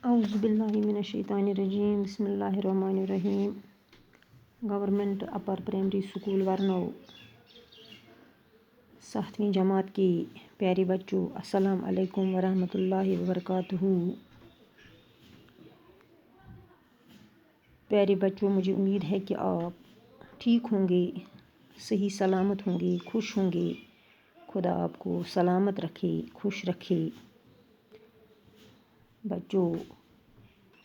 اعوذ باللہ من الشیطان الرجیم بسم اللہ الرحمن الرحیم۔ گورنمنٹ اپر پرائمری اسکول ورنو 7ویں جماعت کی پیارے بچوں، السلام علیکم ورحمۃ اللہ وبرکاتہ۔ پیارے بچوں، مجھے امید ہے کہ آپ ٹھیک ہوں گے، صحیح سلامت ہوں گے، خوش ہوں گے۔ خدا آپ کو سلامت رکھے، خوش رکھے۔ بچوں،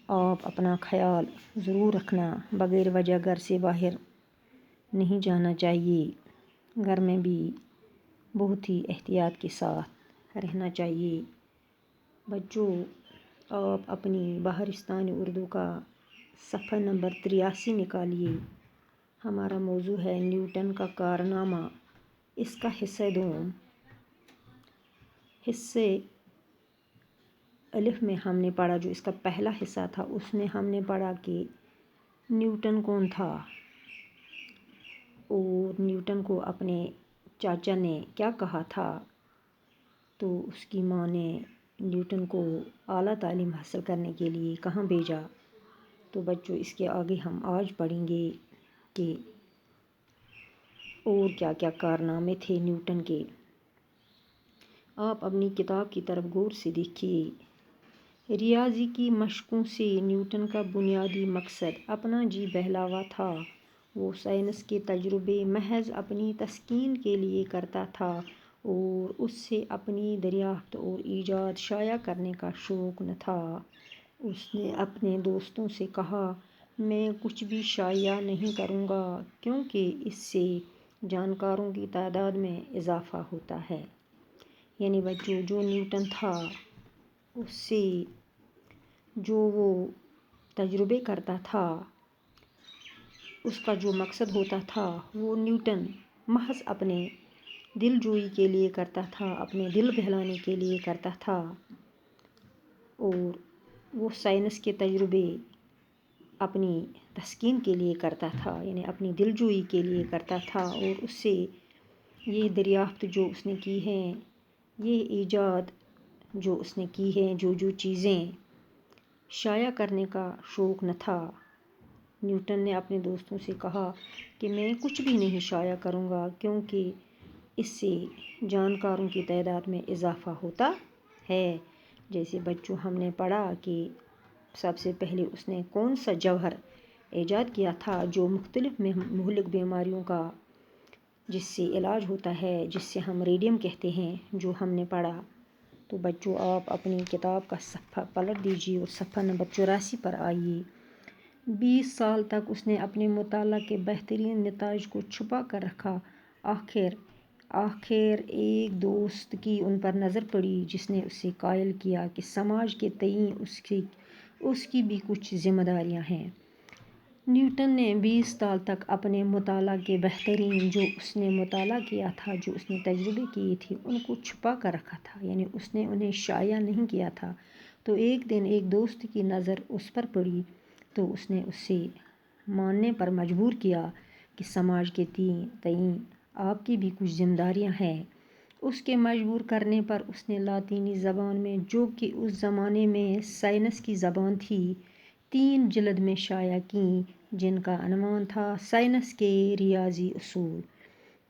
آپ اپنا خیال ضرور رکھنا، بغیر وجہ گھر سے باہر نہیں جانا چاہیے۔ گھر میں بھی بہت ہی احتیاط کے ساتھ رہنا چاہیے۔ بچوں، آپ اپنی بہارستانی اردو کا صفحہ نمبر 83 نکالیے۔ ہمارا موضوع ہے نیوٹن کا کارنامہ۔ اس کا حصہ دوم، حصے الف میں ہم نے پڑھا، جو اس کا پہلا حصہ تھا، اس میں ہم نے پڑھا کہ نیوٹن کون تھا اور نیوٹن کو اپنے چاچا نے کیا کہا تھا، تو اس کی ماں نے نیوٹن کو اعلیٰ تعلیم حاصل کرنے کے لیے کہاں بھیجا۔ تو بچوں، اس کے آگے ہم آج پڑھیں گے کہ اور کیا کیا کارنامے تھے نیوٹن کے۔ آپ اپنی کتاب کی طرف غور سے دیکھیے۔ ریاضی کی مشقوں سے نیوٹن کا بنیادی مقصد اپنا جی بہلاوا تھا۔ وہ سائنس کے تجربے محض اپنی تسکین کے لیے کرتا تھا اور اس سے اپنی دریافت اور ایجاد شائع کرنے کا شوق نہ تھا۔ اس نے اپنے دوستوں سے کہا، میں کچھ بھی شائع نہیں کروں گا کیونکہ اس سے جانکاروں کی تعداد میں اضافہ ہوتا ہے۔ یعنی بچوں، جو نیوٹن تھا، اس سے جو وہ تجربے کرتا تھا، اس کا جو مقصد ہوتا تھا، وہ نیوٹن محض اپنے دل جوئی کے لیے کرتا تھا، اپنے دل بہلانے کے لیے کرتا تھا، اور وہ سائنس کے تجربے اپنی تسکین کے لیے کرتا تھا، یعنی اپنی دل جوئی کے لیے کرتا تھا، اور اس سے یہ دریافت جو اس نے کی ہیں، یہ ایجاد جو اس نے کی ہیں، جو چیزیں شائع کرنے کا شوق نہ تھا۔ نیوٹن نے اپنے دوستوں سے کہا کہ میں کچھ بھی نہیں شائع کروں گا کیونکہ اس سے جانکاروں کی تعداد میں اضافہ ہوتا ہے۔ جیسے بچوں، ہم نے پڑھا کہ سب سے پہلے اس نے کون سا جوہر ایجاد کیا تھا جو مختلف مہلک بیماریوں کا، جس سے علاج ہوتا ہے، جس سے ہم ریڈیم کہتے ہیں، جو ہم نے پڑھا۔ تو بچوں، آپ اپنی کتاب کا صفحہ پلٹ دیجیے اور صفحہ نمبر 84 پر آئیے۔ 20 سال تک اس نے اپنے مطالعہ کے بہترین نتائج کو چھپا کر رکھا۔ آخر ایک دوست کی ان پر نظر پڑی جس نے اسے قائل کیا کہ سماج کے تئیں اس کی بھی کچھ ذمہ داریاں ہیں۔ نیوٹن نے 20 سال تک اپنے مطالعہ کے بہترین، جو اس نے مطالعہ کیا تھا، جو اس نے تجربے کیے تھے، ان کو چھپا کر رکھا تھا، یعنی اس نے انہیں شائع نہیں کیا تھا۔ تو ایک دن ایک دوست کی نظر اس پر پڑی تو اس نے اسے ماننے پر مجبور کیا کہ سماج کے تئیں آپ کی بھی کچھ ذمہ داریاں ہیں۔ اس کے مجبور کرنے پر اس نے لاطینی زبان میں، جو کہ اس زمانے میں سائنس کی زبان تھی، 3 جلد میں شائع کیں، جن کا عنوان تھا سائنس کے ریاضی اصول۔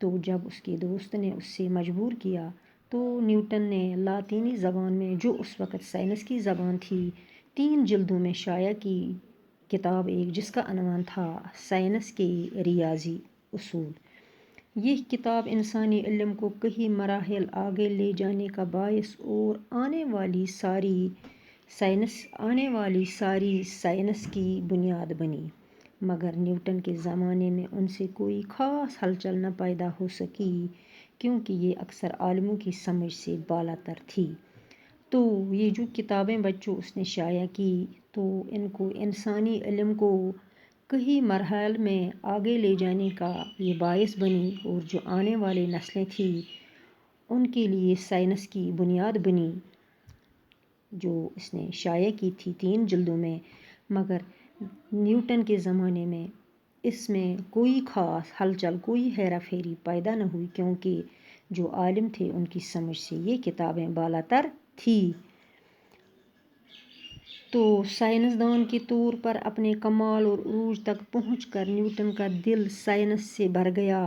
تو جب اس کے دوست نے اس سے مجبور کیا تو نیوٹن نے لاطینی زبان میں، جو اس وقت سائنس کی زبان تھی، 3 جلدوں میں شائع کی کتاب ایک، جس کا عنوان تھا سائنس کے ریاضی اصول۔ یہ کتاب انسانی علم کو کئی مراحل آگے لے جانے کا باعث اور آنے والی ساری سائنس کی بنیاد بنی، مگر نیوٹن کے زمانے میں ان سے کوئی خاص ہلچل نہ پیدا ہو سکی کیونکہ یہ اکثر عالموں کی سمجھ سے بالاتر تھی۔ تو یہ جو کتابیں بچوں اس نے شائع کی، تو ان کو انسانی علم کو کئی مراحل میں آگے لے جانے کا یہ باعث بنی، اور جو آنے والی نسلیں تھیں ان کے لیے سائنس کی بنیاد بنی، جو اس نے شائع کی تھی 3 جلدوں میں۔ مگر نیوٹن کے زمانے میں اس میں کوئی خاص ہلچل، کوئی ہیرا پھیری پیدا نہ ہوئی کیونکہ جو عالم تھے ان کی سمجھ سے یہ کتابیں بالاتر تھی۔ تو سائنسدان کے طور پر اپنے کمال اور عروج تک پہنچ کر نیوٹن کا دل سائنس سے بھر گیا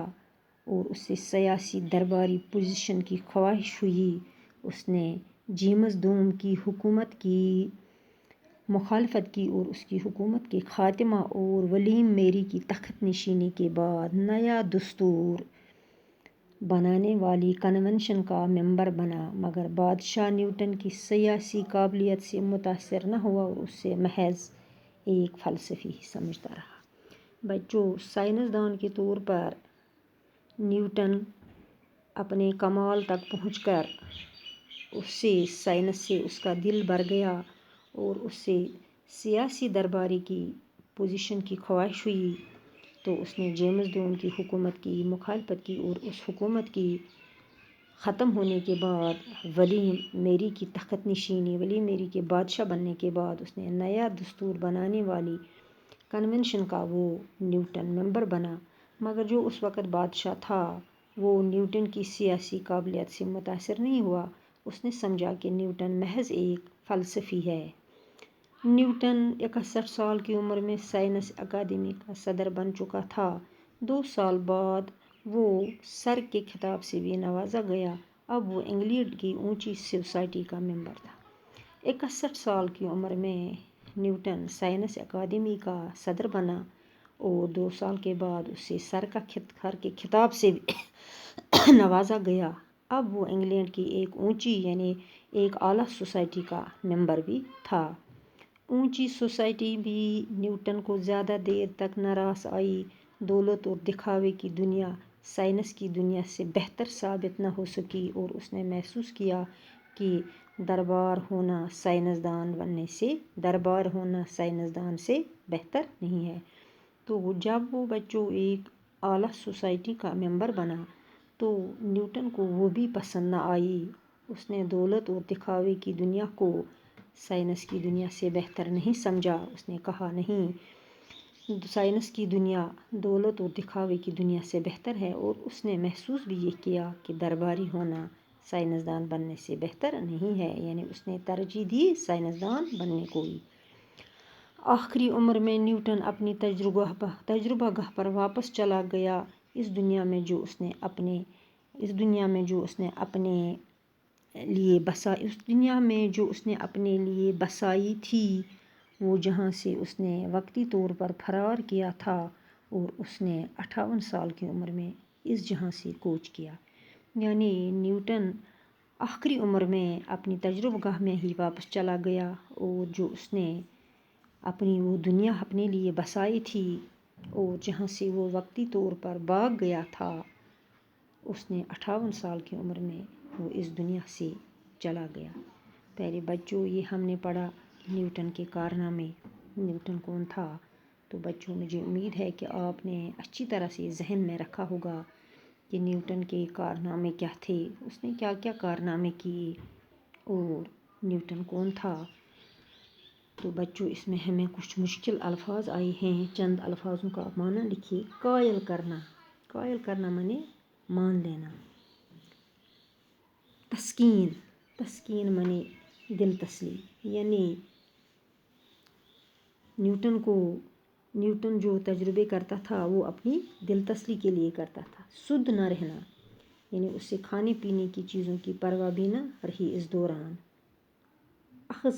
اور اسے سیاسی درباری پوزیشن کی خواہش ہوئی۔ اس نے جیمز دوم کی حکومت کی مخالفت کی اور اس کی حکومت کے خاتمہ اور ولیم میری کی تخت نشینی کے بعد نیا دستور بنانے والی کنونشن کا ممبر بنا، مگر بادشاہ نیوٹن کی سیاسی قابلیت سے متاثر نہ ہوا اور اسے محض ایک فلسفی ہی سمجھتا رہا۔ بچوں، سائنسدان کے طور پر نیوٹن اپنے کمال تک پہنچ کر اسے سائنس سے اس کا دل بھر گیا اور اسے سیاسی درباری کی پوزیشن کی خواہش ہوئی، تو اس نے جیمز دوم کی حکومت کی مخالفت کی اور اس حکومت کی ختم ہونے کے بعد ولیم میری کی تخت نشینی، ولیم میری کے بادشاہ بننے کے بعد اس نے نیا دستور بنانے والی کنونشن کا وہ نیوٹن ممبر بنا، مگر جو اس وقت بادشاہ تھا وہ نیوٹن کی سیاسی قابلیت سے متاثر نہیں ہوا۔ اس نے سمجھا کہ نیوٹن محض ایک فلسفی ہے۔ نیوٹن 61 سال کی عمر میں سائنس اکادمی کا صدر بن چکا تھا۔ 2 سال بعد وہ سر کے خطاب سے بھی نوازا گیا۔ اب وہ انگلینڈ کی اونچی سوسائٹی کا ممبر تھا۔ 61 سال کی عمر میں نیوٹن سائنس اکادمی کا صدر بنا اور 2 سال کے بعد اسے سر کے خطاب سے بھی نوازا گیا۔ اب وہ انگلینڈ کی ایک اونچی یعنی ایک اعلیٰ سوسائٹی کا ممبر بھی تھا۔ اونچی سوسائٹی بھی نیوٹن کو زیادہ دیر تک نہ راس آئی۔ دولت اور دکھاوے کی دنیا سائنس کی دنیا سے بہتر ثابت نہ ہو سکی اور اس نے محسوس کیا کہ دربار ہونا سائنسدان سے بہتر نہیں ہے۔ تو جب وہ بچوں ایک اعلیٰ سوسائٹی کا ممبر بنا تو نیوٹن کو وہ بھی پسند نہ آئی۔ اس نے دولت اور دکھاوے کی دنیا کو سائنس کی دنیا سے بہتر نہیں سمجھا۔ اس نے کہا نہیں، سائنس کی دنیا دولت اور دکھاوے کی دنیا سے بہتر ہے، اور اس نے محسوس بھی یہ کیا کہ درباری ہونا سائنسدان بننے سے بہتر نہیں ہے، یعنی اس نے ترجیح دی سائنسدان بننے کو ہی۔ آخری عمر میں نیوٹن اپنی تجربہ گاہ پر واپس چلا گیا۔ اس دنیا میں جو اس نے اپنے لیے بسائی تھی، وہ جہاں سے اس نے وقتی طور پر فرار کیا تھا، اور اس نے 58 سال کی عمر میں اس جہاں سے کوچ کیا۔ یعنی نیوٹن آخری عمر میں اپنی تجربہ گاہ میں ہی واپس چلا گیا، اور جو اس نے اپنی وہ دنیا اپنے لیے بسائی تھی اور جہاں سے وہ وقتی طور پر بھاگ گیا تھا، اس نے 58 سال کی عمر میں وہ اس دنیا سے چلا گیا۔ پہلے بچوں یہ ہم نے پڑھا نیوٹن کے کارنامے، نیوٹن کون تھا۔ تو بچوں مجھے امید ہے کہ آپ نے اچھی طرح سے ذہن میں رکھا ہوگا کہ نیوٹن کے کارنامے کیا تھے، اس نے کیا کیا کارنامے کیے اور نیوٹن کون تھا۔ تو بچوں اس میں ہمیں کچھ مشکل الفاظ آئے ہیں، چند الفاظوں کا معنی لکھیے۔ قائل کرنا، قائل کرنا معنی مان لینا۔ تسکین، تسکین معنی دل تسلی، یعنی نیوٹن جو تجربے کرتا تھا وہ اپنی دل تسلی کے لیے کرتا تھا۔ سدھ نہ رہنا، یعنی اسے کھانے پینے کی چیزوں کی پرواہ بھی نہ رہی اس دوران۔